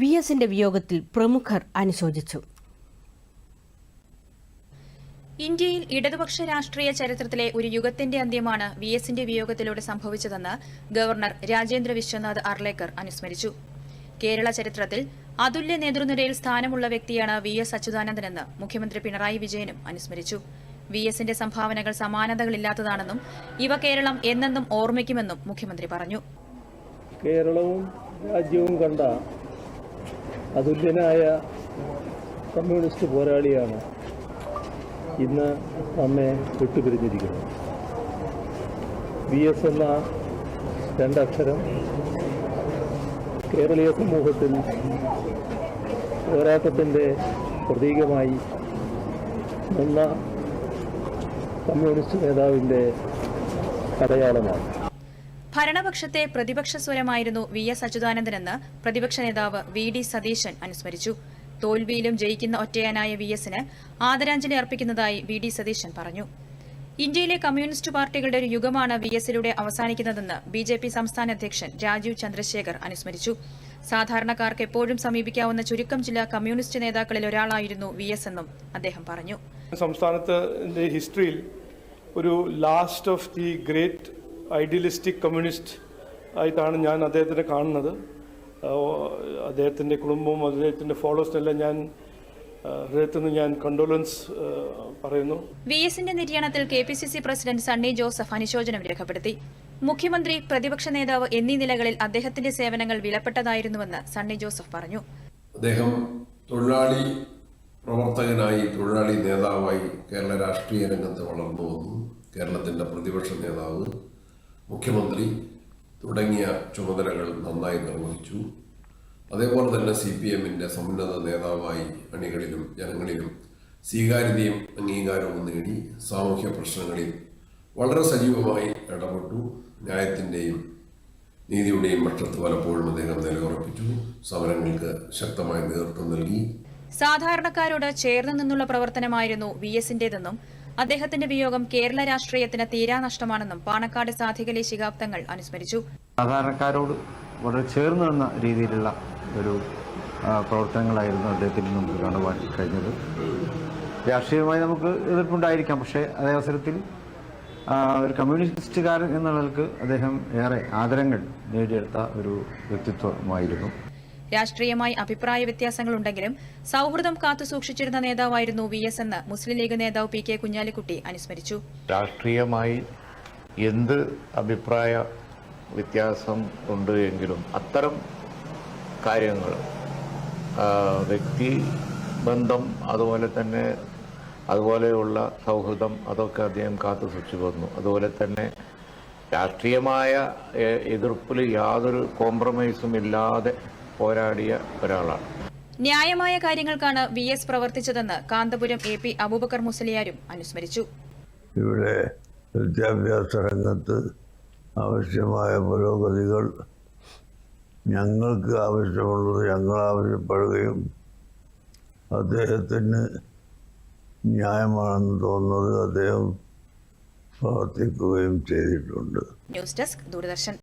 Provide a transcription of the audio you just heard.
വി.എസിന്റെ വിയോഗത്തിൽ പ്രമുഖർ അനുശോചിച്ചു. ഇന്ത്യയിൽ ഇടതുപക്ഷ രാഷ്ട്രീയ ചരിത്രത്തിലെ ഒരു യുഗത്തിന്റെ അന്ത്യമാണ് വി.എസിന്റെ വിയോഗത്തിലൂടെ സംഭവിച്ചതെന്ന് ഗവർണർ രാജേന്ദ്ര വിശ്വനാഥ് അർലേക്കർ അനുസ്മരിച്ചു. കേരള ചരിത്രത്തിൽ അതുല്യ നേതൃനിരയിൽ സ്ഥാനമുള്ള വ്യക്തിയാണ് വി.എസ്. അച്യുതാനന്ദനെന്ന് മുഖ്യമന്ത്രി പിണറായി വിജയനും അനുസ്മരിച്ചു. വി.എസിന്റെ സംഭാവനകൾ സമാനതകളില്ലാത്തതാണെന്നും ഇവ കേരളം എന്നെന്നും ഓർമ്മിക്കുമെന്നും മുഖ്യമന്ത്രി പറഞ്ഞു. കേരളവും രാജ്യവും കണ്ട അതുല്യനായ കമ്മ്യൂണിസ്റ്റ് പോരാളിയാണ് ഇന്ന് നമ്മെ വിട്ടുപിരിഞ്ഞിരിക്കുന്നത്. വി.എസ്. എന്ന രണ്ടക്ഷരം കേരളീയ സമൂഹത്തിൽ പോരാട്ടത്തിൻ്റെ പ്രതീകമായി നിന്ന കമ്മ്യൂണിസ്റ്റ് നേതാവിൻ്റെ അടയാളമാണ്. ഭരണപക്ഷത്തെ പ്രതിപക്ഷ സ്വരമായിരുന്നു വി.എസ്. അച്യുതാനന്ദനെന്ന് പ്രതിപക്ഷ നേതാവ് വി.ഡി. സതീശൻ അനുസ്മരിച്ചു. തോൽവിയിലും ജയിക്കുന്ന ഒറ്റയാനായ വി.എസിന് ആദരാഞ്ജലി അർപ്പിക്കുന്നതായി വി.ഡി. സതീശൻ പറഞ്ഞു. ഇന്ത്യയിലെ കമ്മ്യൂണിസ്റ്റ് പാർട്ടികളുടെ ഒരു യുഗമാണ് വി.എസിലൂടെ അവസാനിക്കുന്നതെന്ന് ബി.ജെ.പി. സംസ്ഥാന അധ്യക്ഷൻ രാജീവ് ചന്ദ്രശേഖർ അനുസ്മരിച്ചു. സാധാരണക്കാർക്ക് എപ്പോഴും സമീപിക്കാവുന്ന ചുരുക്കം ചില കമ്മ്യൂണിസ്റ്റ് നേതാക്കളിൽ ഒരാളായിരുന്നു വി.എസ്. എന്നും അദ്ദേഹം പറഞ്ഞു. സംസ്ഥാനത്തിന്റെ ഹിസ്റ്ററിയിൽ ഒരു last of the great idealistic communist ആയിട്ടാണ് ഞാൻ അദ്ദേഹത്തിനെ കാണുന്നത്. അദ്ദേഹത്തിൻ്റെ കുടുംബവും അദ്ദേഹത്തിൻ്റെ ഫോളോവേഴ്സിനെല്ലാം ഞാൻ ഹൃദയത്തിൽ നിന്ന് ഞാൻ കണ്ടോലൻസ് പറയുന്നു. വി.എസിന്റെ നിര്യാണത്തിൽ കെ.പി.സി.സി. പ്രസിഡന്റ് സണ്ണി ജോസഫ് അനുശോചനം രേഖപ്പെടുത്തി. മുഖ്യമന്ത്രി, പ്രതിപക്ഷ നേതാവ് എന്നീ നിലകളിൽ അദ്ദേഹത്തിന്റെ സേവനങ്ങൾ വിലപ്പെട്ടതായിരുന്നുവെന്ന് സണ്ണി ജോസഫ് പറഞ്ഞു. അദ്ദേഹം തൊഴിലാളി പ്രവർത്തകനായി, തൊഴിലാളി നേതാവായി കേരള രാഷ്ട്രീയ രംഗത്ത് വളർന്നു വന്നു. കേരളത്തിന്റെ പ്രതിപക്ഷ നേതാവ്, മുഖ്യമന്ത്രി തുടങ്ങിയ ചുമതലകൾ നന്നായി നിർവഹിച്ചു. അതേപോലെ തന്നെ CPM-ന്റെ സമുന്നത നേതാവായി അണികളിലും ജനങ്ങളിലും സ്വീകാര്യതയും അംഗീകാരവും നേടി. സാമൂഹ്യ പ്രശ്നങ്ങളിൽ വളരെ സജീവമായി ഇടപെട്ടു. ന്യായത്തിൻ്റെയും നീതിയുടെയും പക്ഷത്ത് പലപ്പോഴും അദ്ദേഹം നിലയുറപ്പിച്ചു. സമരങ്ങൾക്ക് ശക്തമായ നേതൃത്വം നൽകി. സാധാരണക്കാരോട് ചേർന്ന് നിന്നുള്ള പ്രവർത്തനമായിരുന്നു വി.എസിന്റേതെന്നും അദ്ദേഹത്തിന്റെ വിയോഗം കേരള രാഷ്ട്രീയത്തിന് തീരാനഷ്ടമാണെന്നും പാണക്കാട് സാധികലി ശിഹാബ് തങ്ങൾ അനുസ്മരിച്ചു. സാധാരണക്കാരോട് വളരെ ചേർന്ന് നിന്ന രീതിയിലുള്ള ഒരു പ്രവർത്തനങ്ങളായിരുന്നു അദ്ദേഹത്തിൽ നമുക്ക് കാണുവാൻ കഴിഞ്ഞത്. രാഷ്ട്രീയമായി നമുക്ക് എതിർപ്പുണ്ടായിരിക്കാം, പക്ഷേ അതേ അവസരത്തിൽ ഒരു കമ്മ്യൂണിസ്റ്റുകാരൻ എന്ന നിലക്ക് അദ്ദേഹം ഏറെ ആദരങ്ങൾ നേടിയെടുത്ത ഒരു വ്യക്തിത്വമായിരുന്നു. രാഷ്ട്രീയമായി അഭിപ്രായ വ്യത്യാസങ്ങളുണ്ടെങ്കിലും സൗഹൃദം കാത്തുസൂക്ഷിച്ചിരുന്ന നേതാവായിരുന്നു വി.എസ്. എന്ന് മുസ്ലിം ലീഗ് നേതാവ് പി. കെ. കുഞ്ഞാലിക്കുട്ടി അനുസ്മരിച്ചു. രാഷ്ട്രീയമായി എന്ത് അഭിപ്രായ വ്യത്യാസം ഉണ്ട് എങ്കിലും അത്തരം കാര്യങ്ങൾ, വ്യക്തിബന്ധം, അതുപോലെയുള്ള സൗഹൃദം, അതൊക്കെ അദ്ദേഹം കാത്തു സൂക്ഷിച്ചു വന്നു. അതുപോലെ തന്നെ രാഷ്ട്രീയമായ എതിർപ്പിൽ യാതൊരു കോംപ്രമൈസും ഇല്ലാതെ പോരാടിയ ഒരാളാണ്. ന്യായമായ കാര്യങ്ങൾക്കാണ് വി.എസ്. പ്രവർത്തിച്ചതെന്ന് കാന്തപുരം A.P. അബൂബക്കർ മുസ്ലിയാരും അനുസ്മരിച്ചു. ഇവിടെ വിദ്യാഭ്യാസ രംഗത്ത് ആവശ്യമായ പുരോഗതികൾ ഞങ്ങൾക്ക് ആവശ്യമുള്ളത് ഞങ്ങൾ ആവശ്യപ്പെടുകയും അദ്ദേഹത്തിന് ന്യായമാണെന്ന് തോന്നുന്നത് അദ്ദേഹം പ്രവർത്തിക്കുകയും ചെയ്തിട്ടുണ്ട്. News desk, Doordarshan.